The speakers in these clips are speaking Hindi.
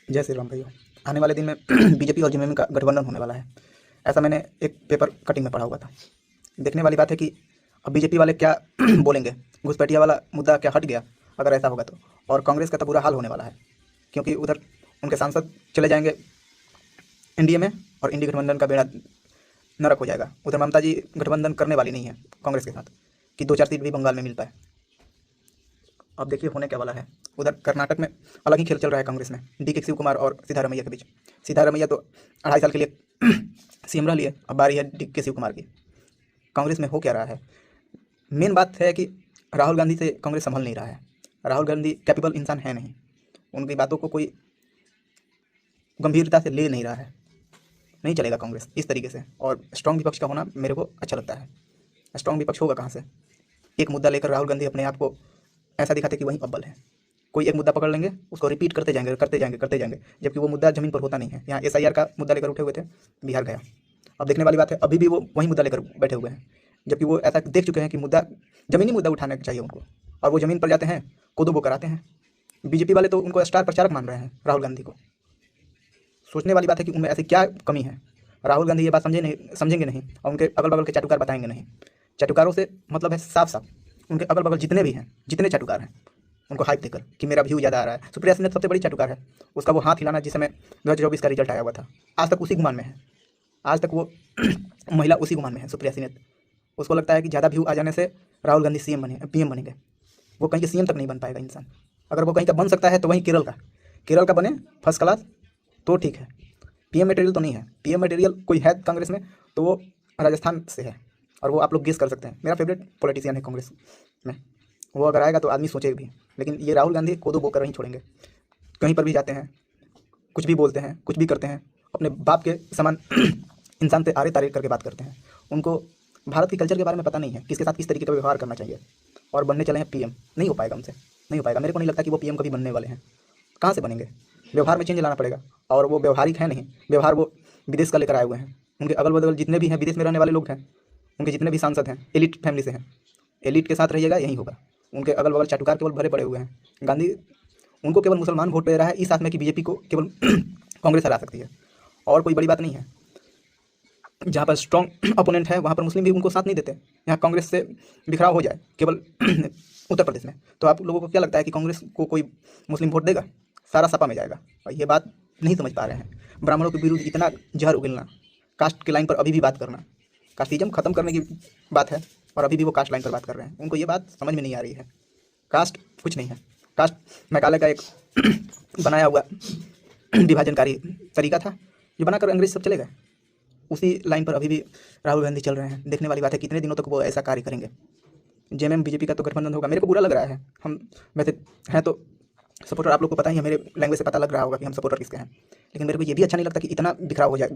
जय श्री राम भाइयों। आने वाले दिन में बीजेपी और जेएमएम का गठबंधन होने वाला है। ऐसा मैंने एक पेपर कटिंग में पढ़ा हुआ था। देखने वाली बात है कि अब बीजेपी वाले क्या बोलेंगे। घुसपैठिया वाला मुद्दा क्या हट गया अगर ऐसा होगा तो। और कांग्रेस का तो बुरा हाल होने वाला है, क्योंकि उधर उनके सांसद चले जाएंगे एनडीए में और इंडी गठबंधन का बेड़ा नरक हो जाएगा। उधर ममता जी गठबंधन करने वाली नहीं है कांग्रेस के साथ कि 2-4 सीट भी बंगाल में मिल पाए। अब देखिए होने क्या वाला है। उधर कर्नाटक में अलग ही खेल चल रहा है कांग्रेस में, डी के शिव कुमार और सिद्धारमैया के बीच। सिद्धारमैया तो 2.5 साल के लिए सीएम रह लिए, अब बारी है डी के शिव कुमार की। कांग्रेस में हो क्या रहा है? मेन बात है कि राहुल गांधी से कांग्रेस संभल नहीं रहा है। राहुल गांधी कैपेबल इंसान है नहीं, उनकी बातों को कोई गंभीरता से ले नहीं रहा है। नहीं चलेगा कांग्रेस इस तरीके से। और स्ट्रॉन्ग विपक्ष का होना मेरे को अच्छा लगता है। स्ट्रॉन्ग विपक्ष होगा कहाँ से? एक मुद्दा लेकर राहुल गांधी अपने आप को ऐसा दिखाते कि वही अव्वल है। कोई एक मुद्दा पकड़ लेंगे, उसको रिपीट करते जाएंगे करते जाएंगे करते जाएंगे, जबकि वो मुद्दा जमीन पर होता नहीं है। यहाँ एसआईआर का मुद्दा लेकर उठे हुए थे, बिहार गया। अब देखने वाली बात है, अभी भी वो वही मुद्दा लेकर बैठे हुए हैं, जबकि वो ऐसा देख चुके हैं कि मुद्दा जमीनी मुद्दा उठाना चाहिए उनको, और वो ज़मीन पर जाते हैं, कोदो बो कराते हैं। बीजेपी वाले तो उनको स्टार प्रचारक मान रहे हैं राहुल गांधी को। सोचने वाली बात है कि उनमें ऐसी क्या कमी है। राहुल गांधी ये बात समझेंगे नहीं, और उनके अगल बगल के चाटुकार बताएंगे नहीं। चाटुकारों से मतलब है साफ साफ उनके अगल बगल जितने भी हैं, जितने चाटुकार हैं, उनको हाइप देकर कि मेरा व्यू ज़्यादा आ रहा है। सुप्रिया सिन्हा सबसे बड़ी चाटुकार है। उसका वो हाथ हिलाना जिस समय 2024 का रिजल्ट आया हुआ था, आज तक उसी गुमान में है। आज तक वो महिला उसी गुमान में है, सुप्रिया सिन्हा। उसको लगता है कि ज़्यादा व्यू आ जाने से राहुल गांधी सीएम बने, पीएम बनेंगे। वो कहीं के सीएम तक नहीं बन पाएगा इंसान। अगर वो कहीं का बन सकता है तो वहीं केरल का बने फर्स्ट क्लास, तो ठीक है। पीएम मटेरियल तो नहीं है। पीएम मटेरियल कोई है कांग्रेस में तो वो राजस्थान से है, और वो आप लोग गेस कर सकते हैं। मेरा फेवरेट पॉलिटिशियन है कांग्रेस में। वो अगर आएगा तो आदमी सोचेगा भी, लेकिन ये राहुल गांधी कोदो बोकर नहीं छोड़ेंगे। कहीं पर भी जाते हैं, कुछ भी बोलते हैं, कुछ भी करते हैं, अपने बाप के समान इंसान से आरे तारे करके बात करते हैं। उनको भारत की कल्चर के बारे में पता नहीं है, किसके साथ किस तरीके का व्यवहार करना चाहिए। और बनने चले हैं पीएम, नहीं हो पाएगा उनसे, नहीं हो पाएगा। मेरे को नहीं लगता कि वो पीएम कभी बनने वाले हैं। कहाँ से बनेंगे? व्यवहार में चेंज लाना पड़ेगा, और वो व्यवहारिक है नहीं। व्यवहार वो विदेश का लेकर आए हुए हैं। उनके अगल बगल जितने भी हैं, विदेश में रहने वाले लोग हैं, उनके जितने भी सांसद हैं एलिट फैमिली से हैं। एलिट के साथ रहिएगा, यही होगा। उनके अगल बगल चाटुकार केवल भरे पड़े हुए हैं। गांधी उनको केवल मुसलमान वोट दे रहा है इस आस में कि बीजेपी को केवल कांग्रेस हरा सकती है, और कोई बड़ी बात नहीं है। जहाँ पर स्ट्रॉन्ग अपोनेंट है वहाँ पर मुस्लिम भी उनको साथ नहीं देते। यहाँ कांग्रेस से बिखराव हो जाए केवल उत्तर प्रदेश में, तो आप लोगों को क्या लगता है कि कांग्रेस को कोई मुस्लिम वोट देगा? सारा सपा में जाएगा। और ये बात नहीं समझ पा रहे हैं। ब्राह्मणों के विरुद्ध इतना जहर उगलना, कास्ट के लाइन पर अभी भी बात करना, कास्टिज्म खत्म करने की बात है, और अभी भी वो कास्ट लाइन पर बात कर रहे हैं। उनको ये बात समझ में नहीं आ रही है। कास्ट कुछ नहीं है। कास्ट मैकाले का एक बनाया हुआ विभाजनकारी तरीका था, जो बनाकर अंग्रेज सब चले गए। उसी लाइन पर अभी भी राहुल गांधी चल रहे हैं। देखने वाली बात है कितने दिनों तक वो ऐसा कार्य करेंगे। जेएमएम बीजेपी का तो गठबंधन होगा। मेरे को बुरा लग रहा है। हम वैसे हैं तो सपोर्टर, आप लोग को पता ही है, मेरे लैंग्वेज से पता लग रहा होगा कि हम सपोर्टर किसके हैं। लेकिन मेरे को ये भी अच्छा नहीं लगता कि इतना बिखराव हो जाए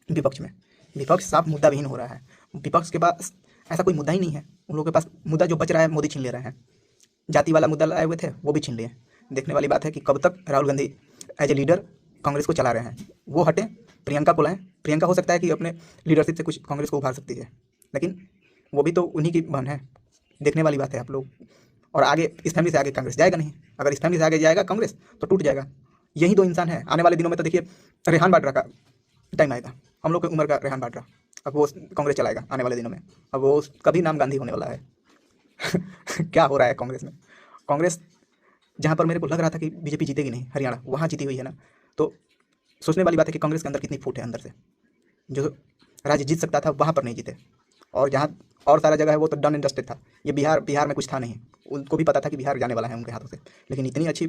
विपक्ष में। विपक्ष साफ मुद्दा विहीन हो रहा है। विपक्ष के पास ऐसा कोई मुद्दा ही नहीं है। उन लोगों के पास मुद्दा जो बच रहा है मोदी छीन ले रहे हैं। जाति वाला मुद्दा लाए हुए थे, वो भी छीन लिए। देखने वाली बात है कि कब तक Rahul Gandhi as a leader Congress को चला रहे हैं। वो हटें, प्रियंका को लाएं। प्रियंका हो सकता है कि अपने लीडरशिप से कुछ कांग्रेस को उभार सकती है, लेकिन वो भी तो उन्हीं की बहन है। देखने वाली बात है आप लोग। और आगे इस फैमिली से आगे कांग्रेस जाएगा नहीं। अगर इस फैमिली से आगे जाएगा कांग्रेस तो टूट जाएगा। यही दो इंसान है। आने वाले दिनों में तो देखिए रेहान बाड्रा का टाइम आएगा। हम लोग की उम्र का रेहान बाड्रा, अब वो कांग्रेस चलाएगा आने वाले दिनों में। अब वो उसका भी नाम गांधी होने वाला है। क्या हो रहा है कांग्रेस में? कांग्रेस जहाँ पर मेरे को लग रहा था कि बीजेपी जीतेगी नहीं, हरियाणा, वहाँ जीती हुई है ना। तो सोचने वाली बात है कि कांग्रेस के अंदर कितनी फूट है अंदर से। जो राज्य जीत सकता था वहाँ पर नहीं जीते, और जहाँ और सारा जगह है वो तो डन एंड डस्टेड था। ये बिहार में कुछ था नहीं। उनको भी पता था कि बिहार जाने वाला है उनके हाथों से, लेकिन इतनी अच्छी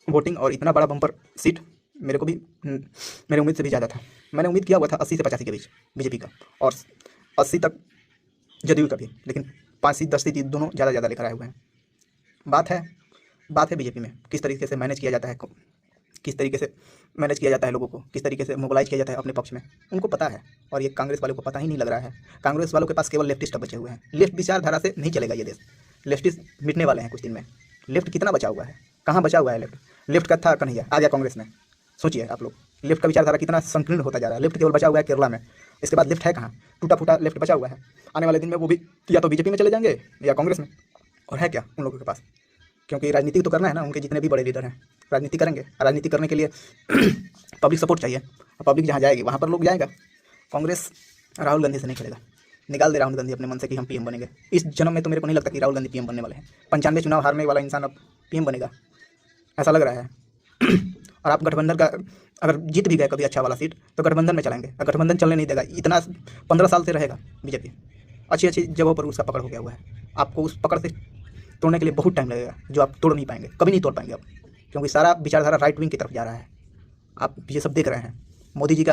वोटिंग और इतना बड़ा बम्पर सीट मेरे को भी मेरी उम्मीद से भी ज़्यादा था। मैंने उम्मीद किया हुआ था 80 से 85 के बीच बीजेपी का, और 80 तक जदयू का भी, लेकिन 5 सीट 10 सीट दोनों ज़्यादा लेकर आए हुए हैं। बात है बीजेपी में किस तरीके से मैनेज किया जाता है, किस तरीके से मैनेज किया जाता है लोगों को, किस तरीके से मोबिलाइज किया जाता है अपने पक्ष में, उनको पता है। और ये कांग्रेस वालों को पता ही नहीं लग रहा है। कांग्रेस वालों के पास केवल लेफ्टिस्ट बचे हुए हैं। लेफ्ट विचारधारा से नहीं चलेगा ये देश। लेफ्टिस्ट मिटने वाले हैं कुछ दिन में। लेफ्ट कितना बचा हुआ है? कहाँ बचा हुआ है लेफ्ट? लेफ्ट का था कन्हैया, आ गया कांग्रेस में। सोचिए आप लोग, लेफ्ट का विचारधारा कितना संकीर्ण होता जा रहा है। लेफ्ट केवल बचा हुआ है केरला में, इसके बाद लेफ्ट है कहाँ? टूटा फूटा लेफ्ट बचा हुआ है। आने वाले दिन में वो भी या तो बीजेपी में चले जाएंगे या कांग्रेस में, और है क्या उन लोगों के पास? क्योंकि राजनीति तो करना है ना, उनके जितने भी बड़े लीडर हैं राजनीति करेंगे। राजनीति करने के लिए पब्लिक सपोर्ट चाहिए, और पब्लिक जहाँ जाएगी वहाँ पर लोग जाएगा। कांग्रेस राहुल गांधी से नहीं खेलेगा। निकाल दे राहुल गांधी अपने मन से कि हम पीएम बनेंगे। इस जन्म में तो मेरे को नहीं लगता कि राहुल गांधी पीएम बनने वाले हैं। 95 चुनाव हारने वाला इंसान अब पीएम बनेगा, ऐसा लग रहा है। और आप गठबंधन का अगर जीत भी गए कभी अच्छा वाला सीट तो गठबंधन में चलाएंगे, और गठबंधन चलने नहीं देगा। इतना 15 साल से रहेगा बीजेपी, अच्छी अच्छी जगहों पर उसका पकड़ हो गया हुआ है। आपको उस पकड़ से तोड़ने के लिए बहुत टाइम लगेगा, जो आप तोड़ नहीं पाएंगे, कभी नहीं तोड़ पाएंगे आप, क्योंकि सारा विचारधारा राइट विंग की तरफ जा रहा है। आप ये सब देख रहे हैं। मोदी जी का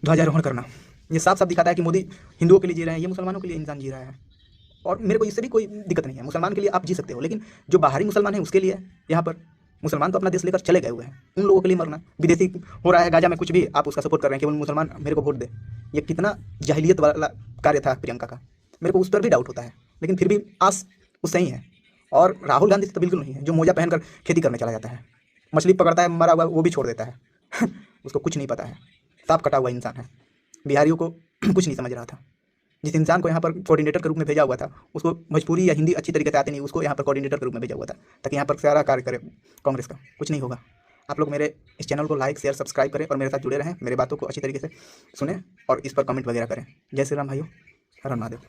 ध्वजारोहण करना, ये साफ साफ दिखाता है कि मोदी हिंदुओं के लिए जी रहे हैं, ये मुसलमानों के लिए इंसान जी रहा है। और मेरे को इससे भी कोई दिक्कत नहीं है, मुसलमान के लिए आप जी सकते हो, लेकिन जो बाहरी मुसलमान है उसके लिए यहाँ पर मुसलमान तो अपना देश लेकर चले गए हुए हैं, उन लोगों के लिए मरना। विदेशी हो रहा है गाजा में कुछ भी, आप उसका सपोर्ट कर रहे हैं कि वो मुसलमान मेरे को वोट दे। ये कितना जाहिलियत वाला कार्य था प्रियंका का, मेरे को उस पर भी डाउट होता है, लेकिन फिर भी आस उससे ही है। और राहुल गांधी से तो बिल्कुल नहीं है, जो मोजा पहनकर खेती करने चला जाता है, मछली पकड़ता है मरा हुआ वो भी छोड़ देता है उसको कुछ नहीं पता है, सांप कटा हुआ इंसान है। बिहारियों को कुछ नहीं समझ रहा था। जिस इंसान को यहाँ पर कोऑर्डिनेटर के रूप में भेजा हुआ था, उसको भोजपुरी या हिंदी अच्छी तरीके से आती नहीं, उसको यहाँ पर कोऑर्डिनेटर के रूप में भेजा हुआ था ताकि यहाँ पर सारा कार्य करे कांग्रेस का। कुछ नहीं होगा। आप लोग मेरे इस चैनल को लाइक शेयर सब्सक्राइब करें और मेरे साथ जुड़े रहें, मेरे बातों को अच्छी तरीके से सुने और इस पर कमेंट वगैरह करें। जय श्री राम भाइयों, हर हर महादेव।